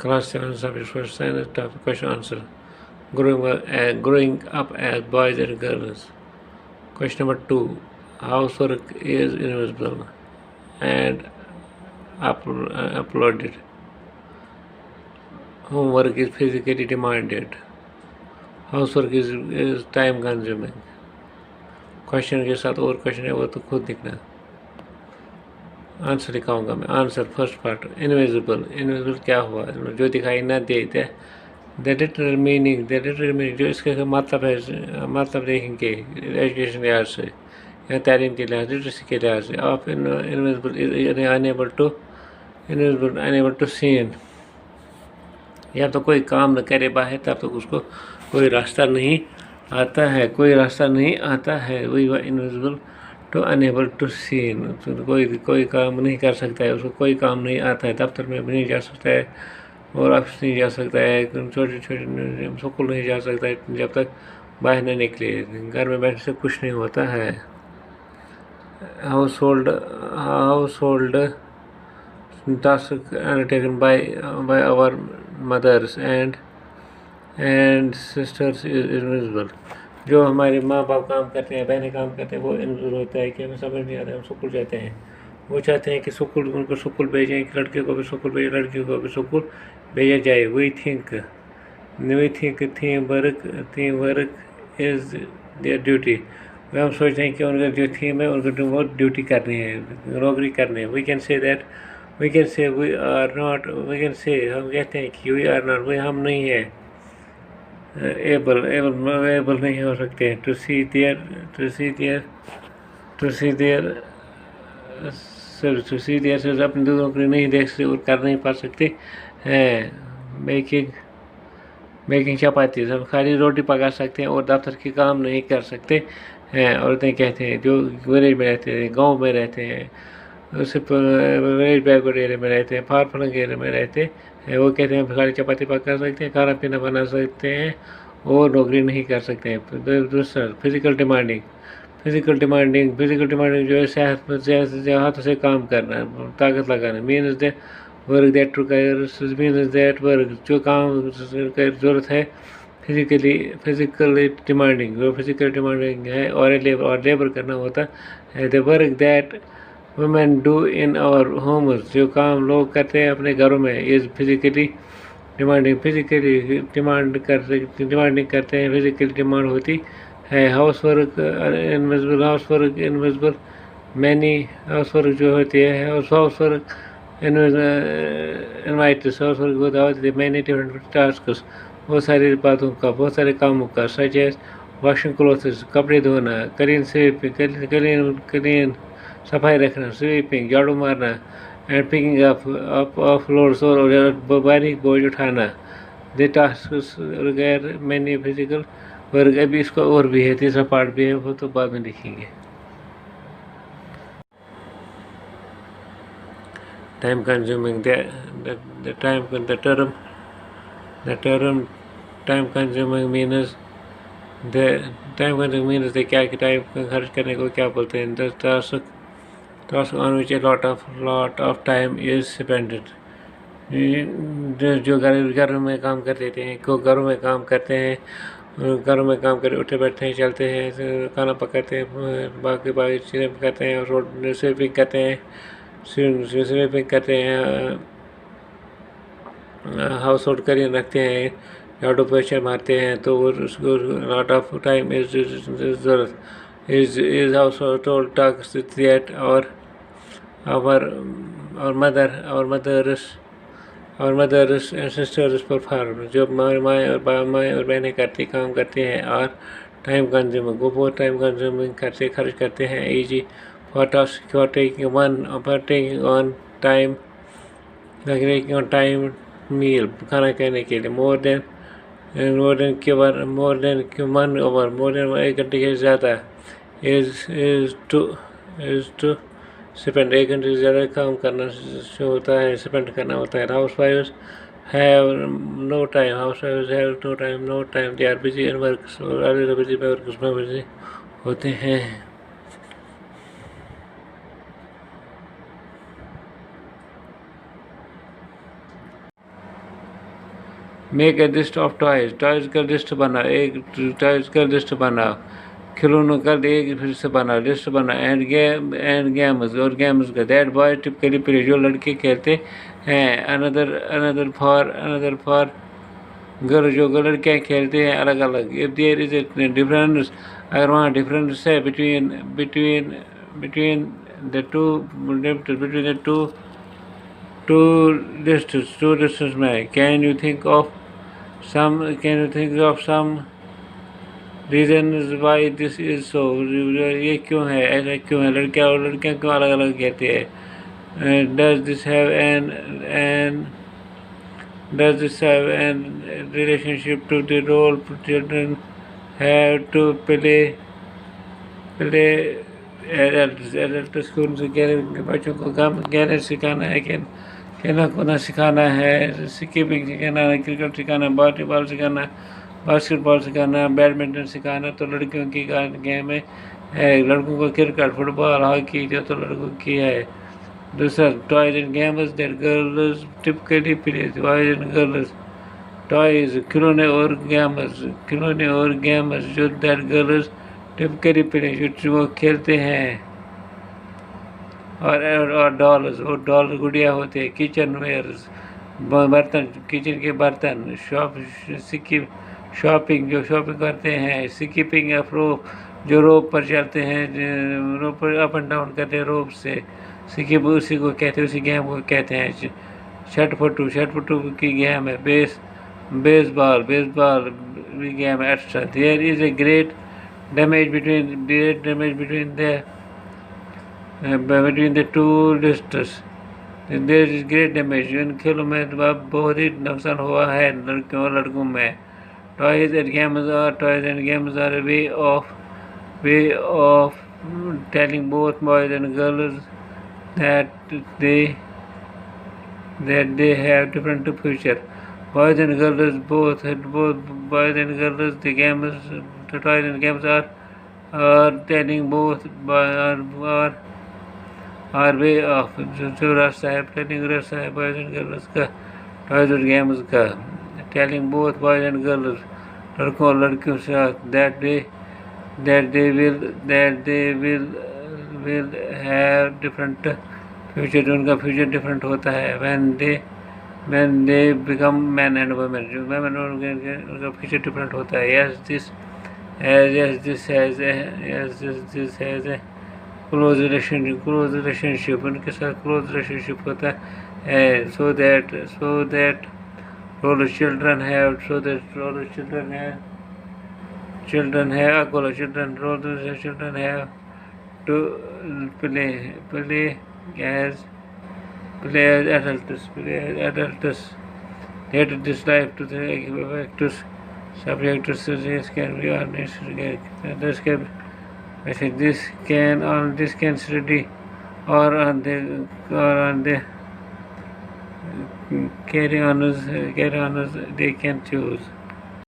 Class 7 subject first sentence, topic, question, answer. Growing up as boys and girls. Question number 2. Housework is invisible and uploaded. Homework is physically demanded. Housework is time consuming. Question के साथ और question है वो तो खुद लिखना. Answer लिखाऊंगा मैं. Answer first part. Invisible क्या हुआ, जो दिखाई ना दे. द लिटरल मीनिंग जो इसका मतलब है, मतलब देखेंगे एजुकेशन लिहाज से या तालीम के लिहाज, लिटरेसी के लिहाज से. Of invisible unable to seen. या तो कोई काम न करे बाहर तब तक उसको कोई रास्ता नहीं आता है. वही हुआ invisible to unable to seen. कोई काम नहीं कर सकता है, उसको कोई काम नहीं आता है. दफ्तर में भी नहीं जा सकता है और ऑफिस नहीं जा सकता है, छोटे स्कूल नहीं जा सकता है जब तक बाहर नहीं निकले. घर में बैठने से कुछ नहीं होता है. Household task undertaken by our mothers and sisters is invisible. जो हमारे माँ बाप काम करते हैं, बहनें काम करते हैं, वो इनविजिबल होता है कि हमें समझ नहीं आता है. हम स्कूल जाते हैं, वो चाहते हैं कि उनको स्कूल भेजें, कि लड़के को भी स्कूल भेजें, लड़कियों को भी स्कूल भेजा जाए. We think theme work is their duty. हम सोचते हैं कि उनका जो थीम है उनको वो ड्यूटी करनी है, नौकरी करनी है. वी कैन से हम कहते हैं कि वी आर नॉट, हम नहीं है एबल नहीं हो सकते हैं. टू सी देयर अपनी नौकरी नहीं देख सकते और कर नहीं पा सकते हैं. मेकिंग चपाती, हम खाली रोटी पका सकते हैं और दफ्तर के काम नहीं कर सकते हैं. औरतें कहते हैं जो विलेज में रहते हैं, गांव में रहते हैं, उससे विलेज बैकवर्ड एरिया में रहते हैं, फार फ्लंग एरिया में रहते हैं, वो कहते हैं खाली चपाती पका सकते हैं, खाना पीना बना सकते हैं और नौकरी नहीं कर सकते हैं. दूसरा फिजिकल डिमांडिंग जो है सेहत हाथों से काम करना, ताकत लगाना. मीन्स दैट वर्क जो काम की ज़रूरत है फिजिकली डिमांडिंग, जो फिजिकल डिमांडिंग है और लेबर करना होता है. The work that women do in our homes, जो काम लोग करते हैं अपने घरों में, इज़ फिजिकली डिमांडिंग करते हैं, फिजिकली डिमांड होती है. हाउसवर्क इनविजिबल मैनी हाउसवर्क जो होती है, हाउसवर्क हाउसवर्क को दावत देती है मैनी डिफरेंट टास्क्स, बहुत सारी बातों का, बहुत सारे कामों का. सच एज वॉशिंग क्लोथ्स, कपड़े धोना, क्लीन सफाई रखना, स्वीपिंग झाड़ू मारना, एंड पिकिंग अप लोड्स और बारीक बोझ उठाना. दे टास्क गैर मैनी फिजिकल वर्क. अभी इसका और भी है, तीसरा पार्ट भी है, वो तो बाद में लिखेंगे. Time consuming, the term time consuming मीनस क्या कि टाइम खर्च करने को क्या बोलते हैं. The task on which lot of time is spended. जो घरों में काम कर लेते हैं, घरों में काम करते हैं, उठे बैठते हैं, चलते हैं, खाना पकाते हैं, बाकी चीज़ें करते हैं, रोड स्वीपिंग करते हैं, हाउस होल्ड करिए रखते हैं, झाड़ू पोछा मारते हैं, तो उसको लॉट ऑफ टाइम इज ज़रूरत. Is house hold task that और मदर्स एंड सिस्टर्स परफॉर्म, जो माएँ और बहनें काम करती हैं, और टाइम कंज्यूमिंग, वो बहुत टाइम कंज्यूमिंग खर्च करते हैं. Easy for task for taking on time meal, खाना खाने के लिए. मोर देन 1 घंटे से ज़्यादा. इज टू स्पेंड, 1 घंटे से ज़्यादा काम करना होता है, स्पेंड करना होता है. हाउसवाइफ्स have no time, they are busy in work, और बिजी में बिजी होते हैं. Make a list of toys, toys का लिस्ट बनाओ, एक टॉयज का लिस्ट बनाओ, खिलौनों का एक फिर से बनाओ, लिस्ट बनाओ। एंड गेम्स, और गेम्स का, दैट बॉय टिपिकली प्ले, जो लड़के खेलते हैं। अनदर फॉर गर्ल, जो लड़कियाँ खेलते हैं अलग अलग। If there is a difference, अगर वहाँ डिफरेंस है between between the two lists में, can you think of some reason why this is so, ये क्यों है, ऐसा क्यों है, लड़कियाँ और लड़कियाँ क्यों अलग अलग कहते हैं। Does this have an does this have an relationship to the role children have to play adult school से बच्चों को काम कहना सिखाना है, कहना कूदना सिखाना है, स्कीपिंग सिखाना है, क्रिकेट सिखाना, वॉलीबॉल सिखाना, बास्केटबॉल सिखाना, बैडमिंटन सिखाना तो लड़कियों की गेम है। लड़कों को क्रिकेट, फुटबॉल, हॉकी जो तो लड़कों की है। दूसरा, toys and games that girls typically play, toys and girls, toys खिलौने और गेम्स जो दैट गर्ल्स टिपिकली प्ले, जो वो खेलते हैं। और डॉल्स, वो डॉल गुड़िया होते हैं। किचन वेयर्स, बर्तन, किचन के बर्तन। शॉपिंग, जो शॉपिंग करते हैं। स्कीपिंग ऑफ रोप, जो रोप पर चलते हैं, रोप पर अप एंड डाउन करते हैं रोप से। स्कीप उसी को कहते हैं, उसी गेम को कहते हैं। शटपुटू की गेम है। Baseball game extra. There is a great damage between the two lists, there is great damage, इन खेलों में बहुत ही नुकसान हुआ है लड़कियों और लड़कों में। Toys and games are a way of telling both boys and girls that they have different future. Boys and girls both boys and girls, the toys and games are telling both are way of, जो रास्ता है, telling रास्ता है boys and girls का, toys and games का। telling both boys and girls, लड़कों और लड़कियों से, that they will have different future, उनका फ्यूचर डिफरेंट होता है। when they become men and women, जो women और उनका फ्यूचर डिफरेंट होता है। this has a close relationship, उनके साथ क्लोज रिलेशनशिप होता है। so that role children have to play as adults. Later this life to the actors subject to this can be honest. This can study or on the carry on as they can choose.